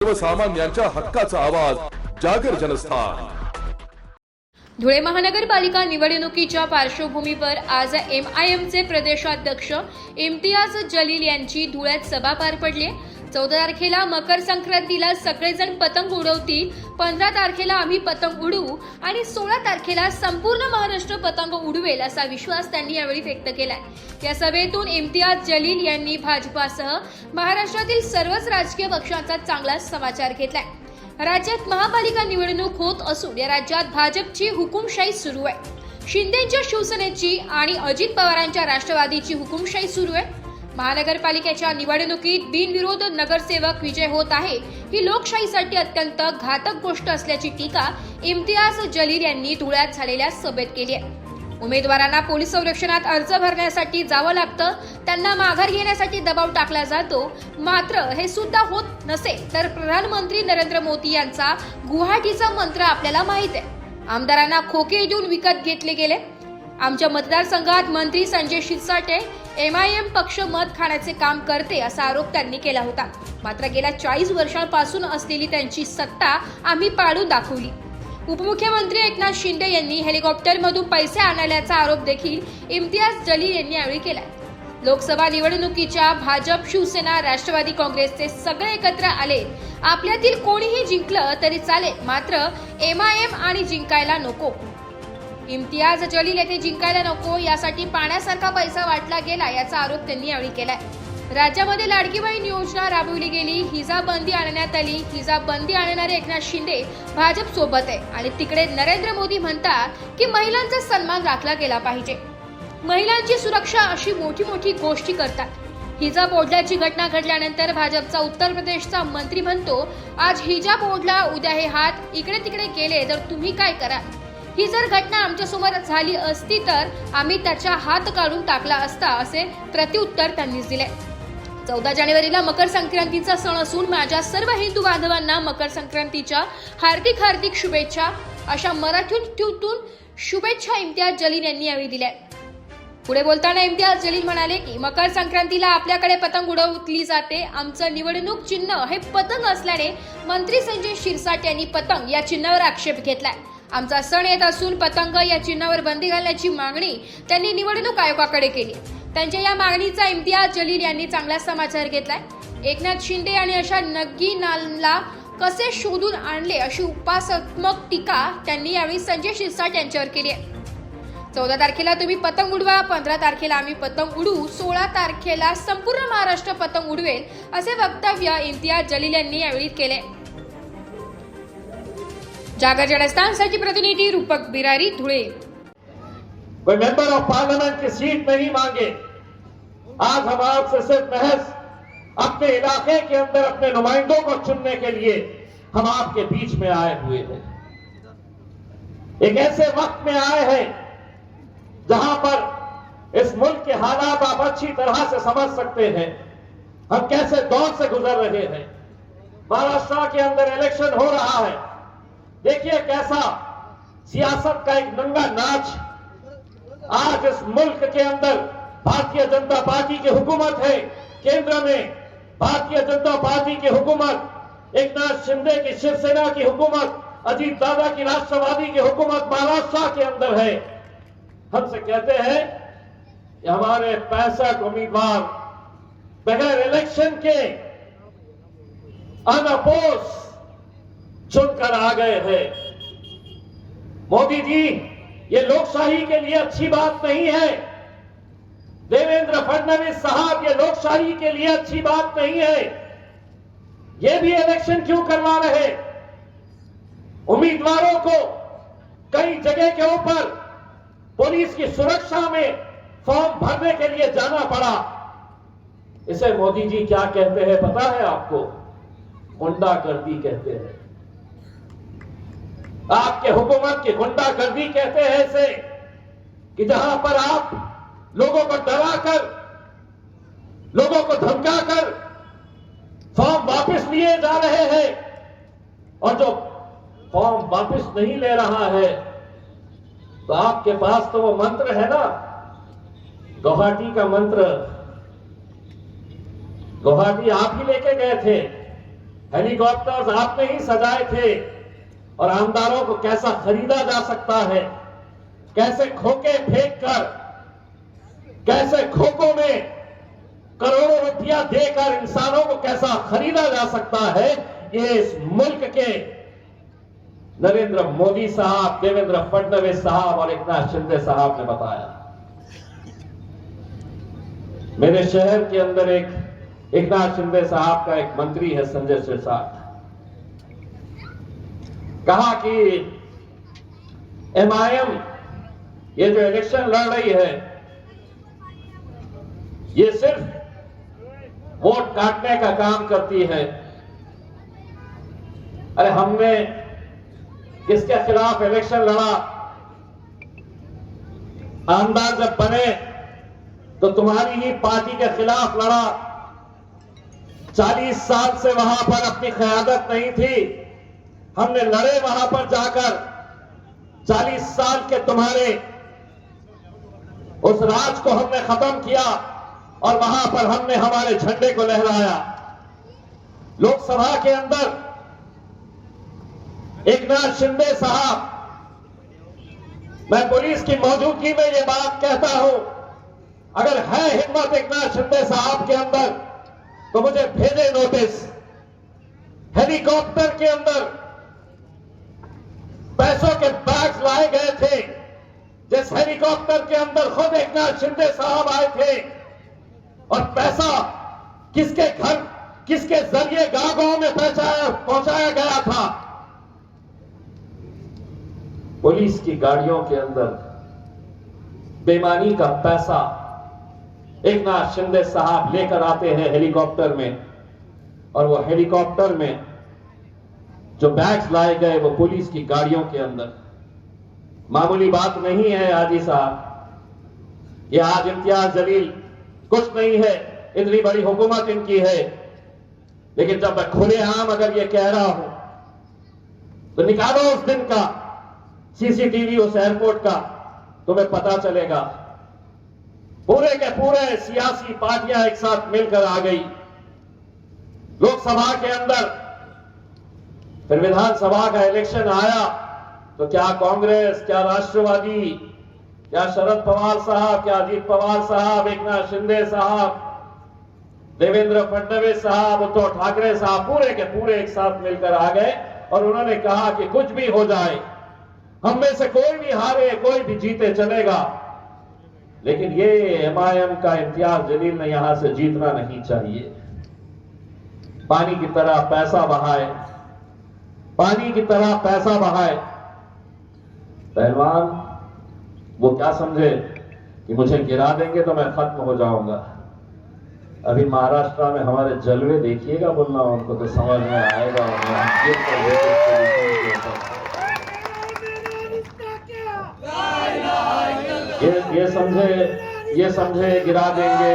सर्वसामान्यांच्या हक्काचा आवाज जागर जनस्थान। धुळे महानगरपालिका निवडणुकीच्या पार्श्वभूमीवर आज MIMचे प्रदेशाध्यक्ष इम्तियाज जलील यांची धुळ्यात सभा पार पडली। 14 तारखेला मकर संक्रांतीला सगळेजण पतंग उडवतील, 15 तारखेला आम्ही पतंग उडवू आणि 16 तारखेला संपूर्ण महाराष्ट्र पतंग उडवेल असा विश्वास त्यांनी यावेळी व्यक्त केलाय। या सभेतून इम्तियाज जलील यांनी भाजपासह महाराष्ट्रातील सर्वच राजकीय पक्षांचा चांगला समाचार घेतलाय। राज्यात महापालिका निवडणूक होत असून या राज्यात भाजपची हुकुमशाही सुरू आहे। शिंदेच्या शिवसेनेची आणि अजित पवारांच्या राष्ट्रवादीची हुकुमशाही सुरू आहे। महानगरपालिकेच्या निवडणुकीत बिनविरोध नगरसेवक विजय होत आहे ही लोकशाहीसाठी अत्यंत घातक गोष्ट असल्याची टीका इम्तियाज जलील यांनी धुळ्यात झालेल्या सभेत केली आहे। उमेदवारांना पोलीस संरक्षणात अर्ज भरण्यासाठी जावं लागतं, त्यांना माघार घेण्यासाठी दबाव टाकला जातो, मात्र हे सुद्धा होत नसेल तर प्रधानमंत्री नरेंद्र मोदी यांचा गुवाहाटीचा मंत्र आपल्याला माहित आहे। आमदारांना खोके देऊन विकत घेतले गेले। आमच्या मतदारसंघात मंत्री संजय शिरसाटे MIM पक्ष मत खाण्याचे काम करते असा आरोप त्यांनी केला होता। मात्र गेल्या 40 वर्षांपासून असलेली त्यांची सत्ता आम्ही पाडून दाखवली। उपमुख्यमंत्री एकनाथ शिंदे यांनी हेलिकॉप्टरमधून पैसे आणल्याचा आरोप देखील इम्तियाज जलील यांनी यावेळी केलाय। लोकसभा निवडणुकीच्या भाजप, शिवसेना, राष्ट्रवादी काँग्रेसचे सगळे एकत्र आले, आपल्यातील कोणीही जिंकलं तरी चालेल, मात्र MIM आणि जिंकायला नको। इम्तियाज जलील येथे जिंकायला नको यासाठी पाण्यासारखा पैसा वाटला गेला याचा आरोप त्यांनी यावेळी केलाय। राज्यामध्ये लाडकी बहीण योजना राबवली गेली, हिजाबबंदी आणण्यात आली। हिजाबबंदी आणणारे एकनाथ शिंदे भाजप सोबत आहे आणि तिकडे नरेंद्र मोदी म्हणतात की महिलांचा सन्मान राखला गेला पाहिजे, महिलांची सुरक्षा, अशी मोठी मोठी गोष्टी करतात। हिजाब ओढल्याची घटना घडल्यानंतर भाजपचा उत्तर प्रदेशचा मंत्री म्हणतो आज हिजाब ओढला, उद्या हे हात इकडे तिकडे गेले तर तुम्ही काय कराल? ही जर घटना आमच्यासमोर झाली असती तर आम्ही त्याचा हात काढून टाकला असता, असे प्रत्युत्तर त्यांनी दिले। 14 जानेवारीला मकर संक्रांतीचा सण असून माझ्या सर्व हिंदू बांधवांना मकर संक्रांतीच्या हार्दिक हार्दिक शुभेच्छा, अशा मराठीतून शुभेच्छा इम्तियाज जलील यांनी यावेळी दिल्या। पुढे बोलताना इम्तियाज जलील म्हणाले की मकर संक्रांतीला आपल्याकडे पतंग उडवली जाते, आमचं निवडणूक चिन्ह हे पतंग असल्याने मंत्री संजय शिरसाट यांनी पतंग या चिन्हावर आक्षेप घेतलाय। आमचा सण येत असून पतंग या चिन्हावर बंदी घालण्याची मागणी त्यांनी निवडणूक आयोगाकडे केली। त्यांच्या या मागणीचा इम्तियाज जलील यांनी चांगला समाचार घेतलाय। एकनाथ शिंदे आणि अशा नगीनाला कसे शोधून आणले अशी उपासनात्मक टीका त्यांनी यावेळी संजय शिरसाट यांच्यावर केली आहे। 14 तारखेला तुम्ही पतंग उडवा, 15 तारखेला आम्ही पतंग उडवू, 16 तारखेला संपूर्ण महाराष्ट्र पतंग उडवेल, असे वक्तव्य इम्तियाज जलील यांनी यावेळी केले। जागर जनस्थानसाठी प्रतिनिधि रूपक बिरारी, धुळे। कोई मेंबर ऑफ पार्लियामेंट की सीट नहीं मांगे, आज हम आपसे सिर्फ महज अपने इलाके के अंदर अपने नुमाइंदों को चुनने के लिए हम आपके बीच में आए हुए हैं। एक ऐसे वक्त में आए हैं जहां पर इस मुल्क के हालात आप अच्छी तरह से समझ सकते हैं, हम कैसे दौर से गुजर रहे हैं। महाराष्ट्र के अंदर इलेक्शन हो रहा है, देखिए कैसा सियासत का एक नंगा नाच आज इस मुल्क के अंदर भारतीय जनता पार्टी की हुकूमत है, केंद्र में भारतीय जनता पार्टी की हुकूमत, एकनाथ शिंदे की शिवसेना की हुकूमत, अजीत दादा की राष्ट्रवादी की हुकूमत महाराष्ट्र के अंदर है। हमसे कहते हैं कि हमारे 65 उम्मीदवार बगैर इलेक्शन के अनअपोज चुनकर आ गए हैं। मोदी जी, ये लोकशाही के लिए अच्छी बात नहीं है। देवेंद्र फडणवीस साहब, ये लोकशाही के लिए अच्छी बात नहीं है। ये भी इलेक्शन क्यों करवा रहे? उम्मीदवारों को कई जगह के ऊपर पुलिस की सुरक्षा में फॉर्म भरने के लिए जाना पड़ा। इसे मोदी जी क्या कहते हैं पता है आपको? गुंडागर्दी कहते हैं। आपके हुकूमत की गुंडागर्दी कहते हैं इसे, कि जहां पर आप लोगों को डराकर, लोगों को धमकाकर फॉर्म वापस लिए जा रहे हैं, और जो फॉर्म वापस नहीं ले रहा है तो आपके पास तो वो मंत्र है ना, गुवाहाटी का मंत्र, गुवाहाटी आप ही लेके गए थे। हेलीकॉप्टर्स आपने ही सजाए थे और आमदारों को कैसा खरीदा जा सकता है, कैसे खोखे फेंक कर, कैसे खोखों में करोड़ों रुपया देकर इंसानों को कैसा खरीदा जा सकता है, ये इस मुल्क के नरेंद्र मोदी साहब, देवेंद्र फडणवीस साहब और एकनाथ शिंदे साहब ने बताया। मेरे शहर के अंदर एकनाथ शिंदे साहब का एक मंत्री है, संजय सिरसाट, कहा कि एमआईएम ये जो इलेक्शन लड़ रही है ये सिर्फ वोट काटने का काम करती है। अरे हमने किसके खिलाफ इलेक्शन लड़ा? आमदार जब बने तो तुम्हारी ही पार्टी के खिलाफ लड़ा। 40 साल से वहां पर अपनी क़यादत नहीं थी, हमने लड़े वहां पर जाकर। 40 साल के तुम्हारे उस राज को हमने खत्म किया और वहां पर हमने हमारे झंडे को लहराया। लोकसभा के अंदर एकनाथ शिंदे साहब, मैं पुलिस की मौजूदगी में ये बात कहता हूं, अगर है हिम्मत एकनाथ शिंदे साहब के अंदर तो मुझे भेजे नोटिस। हेलीकॉप्टर के अंदर पैसों के बैग्स लाए गए थे, जिस हेलीकॉप्टर के अंदर खुद एकनाथ शिंदे साहब आए थे, और पैसा किसके घर, किसके जरिए गांव में पहुंचाया गया था? पुलिस की गाड़ियों के अंदर बेईमानी का पैसा एकनाथ शिंदे साहब लेकर आते हैं हेलीकॉप्टर में, और वो हेलीकॉप्टर में जो बैग्स लाए गए वो पुलिस की गाड़ियों के अंदर। मामूली बात नहीं है आजी साहब, ये आज इम्तियाज जलील कुछ नहीं है, इतनी बड़ी हुकूमत इनकी है, लेकिन जब मैं खुलेआम अगर ये कह रहा हूं तो निकालो उस दिन का सीसीटीवी उस एयरपोर्ट का, तुम्हें पता चलेगा। पूरे के पूरे सियासी पार्टियां एक साथ मिलकर आ गई लोकसभा के अंदर। फिर विधानसभा का इलेक्शन आया तो क्या कांग्रेस, क्या राष्ट्रवादी, क्या शरद पवार साहब, क्या अजीत पवार साहब, एकनाथ शिंदे साहब, देवेंद्र फडणवीस साहब, उद्धव ठाकरे साहब, पूरे के पूरे एक साथ मिलकर आ गए और उन्होंने कहा कि कुछ भी हो जाए, हम में से कोई भी हारे, कोई भी जीते चलेगा, लेकिन ये एमआईएम का इम्तियाज जलील ने यहां से जीतना नहीं चाहिए। पानी की तरह पैसा बहाए, पानी की तरह पैसा बहाए। पहलवान वो क्या समझे कि मुझे गिरा देंगे तो मैं खत्म हो जाऊंगा। अभी महाराष्ट्र में हमारे जलवे देखिएगा, बोलना उनको तो समझ में आएगा। ये समझे गिरा देंगे,